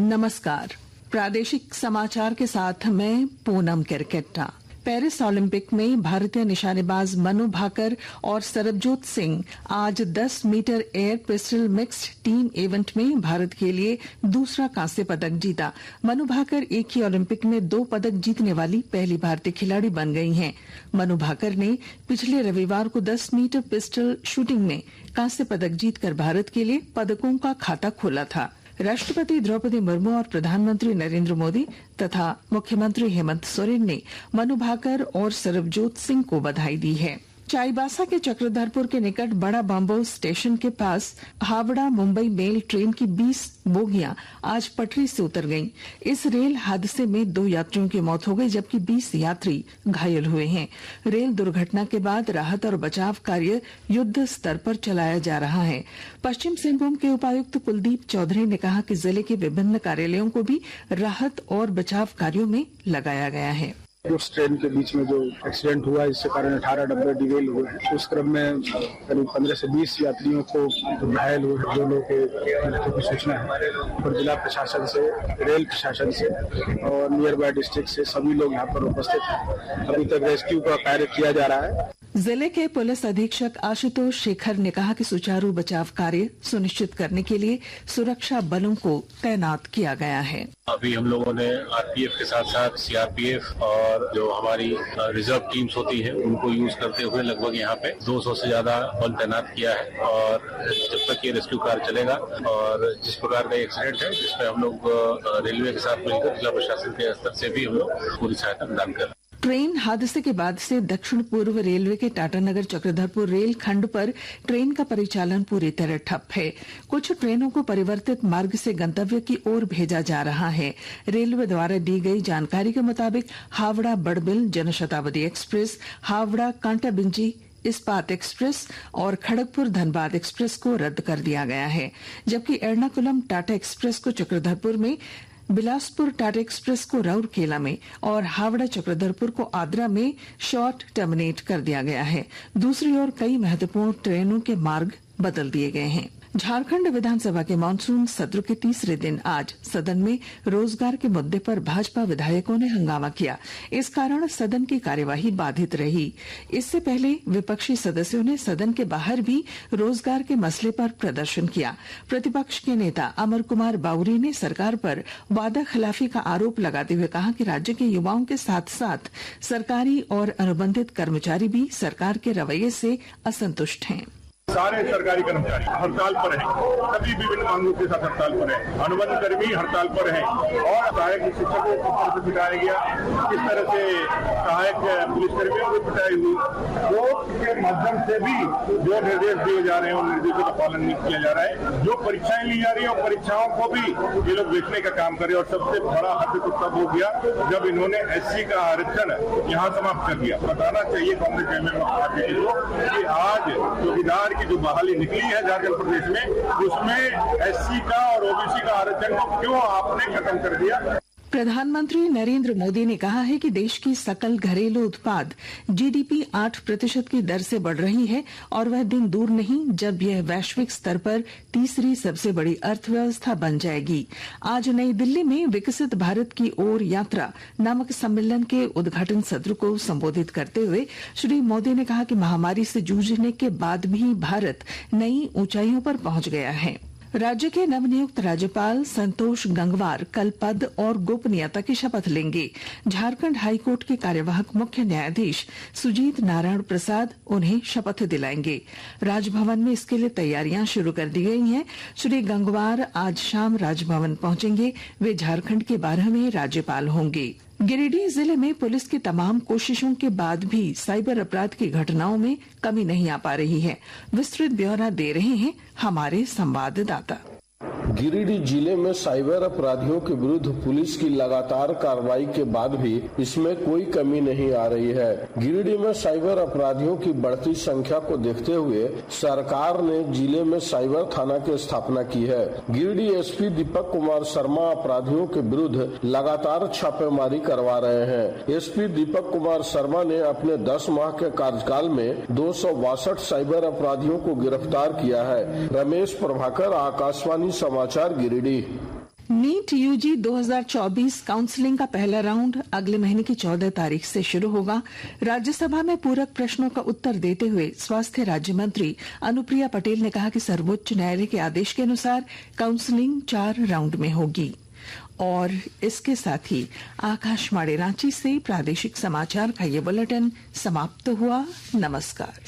नमस्कार। प्रादेशिक समाचार के साथ मैं पूनम केरकेट्टा। पेरिस ओलंपिक में भारतीय निशानेबाज मनु भाकर और सरबजोत सिंह आज 10 metre air pistol mixed team event में भारत के लिए दूसरा कांस्य पदक जीता। मनु भाकर एक ही ओलंपिक में 2 पदक जीतने वाली पहली भारतीय खिलाड़ी बन गई हैं। मनु भाकर ने पिछले रविवार को 10 मीटर पिस्टल शूटिंग में कांस्य पदक जीतकर भारत के लिए पदकों का खाता खोला था। राष्ट्रपति द्रौपदी मुर्मू और प्रधानमंत्री नरेंद्र मोदी तथा मुख्यमंत्री हेमंत सोरेन ने मनु भाकर और सरबजोत सिंह को बधाई दी है। चाईबासा के चक्रधरपुर के निकट बड़ा बांबो स्टेशन के पास हावड़ा मुंबई मेल ट्रेन की 20 बोगियां आज पटरी से उतर गईं। इस रेल हादसे में 2 यात्रियों की मौत हो गई जबकि 20 यात्री घायल हुए हैं। रेल दुर्घटना के बाद राहत और बचाव कार्य युद्ध स्तर पर चलाया जा रहा है। पश्चिम सिंहभूम के उपायुक्त कुलदीप चौधरी ने कहा कि जिले के विभिन्न कार्यालयों को भी राहत और बचाव कार्यों में लगाया गया है। उस ट्रेन के बीच में जो एक्सीडेंट हुआ इससे कारण 18 डब्बे डिरेल हुए हैं। उस क्रम में करीब 15 से 20 यात्रियों को घायल हुए, 2 लोगों के मृत्यु की सूचना है और जिला प्रशासन से, रेल प्रशासन से और नियर बाय डिस्ट्रिक्ट से सभी लोग यहाँ पर उपस्थित हैं। अभी तक रेस्क्यू का कार्य किया जा रहा है। जिले के पुलिस अधीक्षक आशुतोष शेखर ने कहा कि सुचारू बचाव कार्य सुनिश्चित करने के लिए सुरक्षा बलों को तैनात किया गया है। अभी हम लोगों ने आरपीएफ के साथ साथ सीआरपीएफ और जो हमारी रिजर्व टीम्स होती है उनको यूज करते हुए लगभग यहाँ पे 200 से ज्यादा बल तैनात किया है और जब तक ये रेस्क्यू कार्य चलेगा और जिस प्रकार का एक्सीडेंट है जिसमें हम लोग रेलवे के साथ मिलकर जिला प्रशासन के स्तर से भी हम लोग पूरी सहायता प्रदान कर रहे हैं। ट्रेन हादसे के बाद से दक्षिण पूर्व रेलवे के टाटानगर चक्रधरपुर रेल खंड पर ट्रेन का परिचालन पूरी तरह ठप है। कुछ ट्रेनों को परिवर्तित मार्ग से गंतव्य की ओर भेजा जा रहा है। रेलवे द्वारा दी गई जानकारी के मुताबिक हावड़ा बड़बिल जनशताब्दी एक्सप्रेस, हावड़ा कांटाबिंजी इस्पात एक्सप्रेस और खड़गपुर धनबाद एक्सप्रेस को रद्द कर दिया गया है, जबकि एर्नाकुलम टाटा एक्सप्रेस को चक्रधरपुर में, बिलासपुर टाटा एक्सप्रेस को राउरकेला में और हावड़ा चक्रधरपुर को आद्रा में शॉर्ट टर्मिनेट कर दिया गया है। दूसरी ओर कई महत्वपूर्ण ट्रेनों के मार्ग बदल दिए गए हैं। झारखंड विधानसभा के मानसून सत्र के तीसरे दिन आज सदन में रोजगार के मुद्दे पर भाजपा विधायकों ने हंगामा किया। इस कारण सदन की कार्यवाही बाधित रही। इससे पहले विपक्षी सदस्यों ने सदन के बाहर भी रोजगार के मसले पर प्रदर्शन किया। प्रतिपक्ष के नेता अमर कुमार बाउरी ने सरकार पर वादा खिलाफी का आरोप लगाते हुए कहा कि राज्य के युवाओं के साथ साथ सरकारी और अनुबंधित कर्मचारी भी सरकार के रवैये से असंतुष्ट हैं। सारे सरकारी कर्मचारी हड़ताल पर हैं, सभी विभिन्न मांगों के साथ हड़ताल पर हैं, अनुबंध कर्मी हड़ताल पर हैं और सहायक शिक्षकों को किस तरह से पिटाया गया, किस तरह से सहायक पुलिसकर्मियों को पिटाई हुई, कोर्ट के माध्यम से भी जो निर्देश दिए जा रहे हैं उन निर्देशों का पालन नहीं किया जा रहा है। जो परीक्षाएं ली जा रही है और परीक्षाओं को भी ये लोग बेचने का काम कर रहे हैं और सबसे बड़ा हद तब हो गया जब इन्होंने एससी का आरक्षण यहाँ समाप्त कर दिया। बताना चाहिए कांग्रेस एमएलए पार्टी को कि आज चौकीदार की जो बहाली निकली है झारखंड प्रदेश में उसमें एससी का और ओबीसी का आरक्षण को क्यों आपने खत्म कर दिया। प्रधानमंत्री नरेंद्र मोदी ने कहा है कि देश की सकल घरेलू उत्पाद जीडीपी 8% की दर से बढ़ रही है और वह दिन दूर नहीं जब यह वैश्विक स्तर पर तीसरी सबसे बड़ी अर्थव्यवस्था बन जाएगी। आज नई दिल्ली में विकसित भारत की ओर यात्रा नामक सम्मेलन के उद्घाटन सत्र को संबोधित करते हुए श्री मोदी ने कहा कि महामारी से जूझने के बाद भी भारत नई ऊंचाइयों पर पहुंच गया है। राज्य के नवनियुक्त राज्यपाल संतोष गंगवार कल पद और गोपनीयता की शपथ लेंगे। झारखंड हाईकोर्ट के कार्यवाहक मुख्य न्यायाधीश सुजीत नारायण प्रसाद उन्हें शपथ दिलाएंगे। राजभवन में इसके लिए तैयारियां शुरू कर दी गई हैं। श्री गंगवार आज शाम राजभवन पहुंचेंगे। वे झारखंड के 12वें राज्यपाल होंगे। गिरिडीह जिले में पुलिस की तमाम कोशिशों के बाद भी साइबर अपराध की घटनाओं में कमी नहीं आ पा रही है। विस्तृत ब्यौरा दे रहे हैं हमारे संवाददाता। गिरिडीह जिले में साइबर अपराधियों के विरुद्ध पुलिस की लगातार कार्रवाई के बाद भी इसमें कोई कमी नहीं आ रही है। गिरिडीह में साइबर अपराधियों की बढ़ती संख्या को देखते हुए सरकार ने जिले में साइबर थाना की स्थापना की है। गिरिडीह एसपी दीपक कुमार शर्मा अपराधियों के विरुद्ध लगातार छापेमारी करवा रहे हैं। एसपी दीपक कुमार शर्मा ने अपने 10 माह के कार्यकाल में 262 साइबर अपराधियों को गिरफ्तार किया है। रमेश प्रभाकर, आकाशवाणी समाचार, गिरिडीह। नीट यूजी 2024 काउंसलिंग का पहला राउंड अगले महीने की 14 तारीख से शुरू होगा। राज्यसभा में पूरक प्रश्नों का उत्तर देते हुए स्वास्थ्य राज्य मंत्री अनुप्रिया पटेल ने कहा कि सर्वोच्च न्यायालय के आदेश के अनुसार काउंसलिंग 4 राउंड में होगी। और इसके साथ ही आकाशवाणी रांची से प्रादेशिक समाचार का ये बुलेटिन समाप्त हुआ। नमस्कार।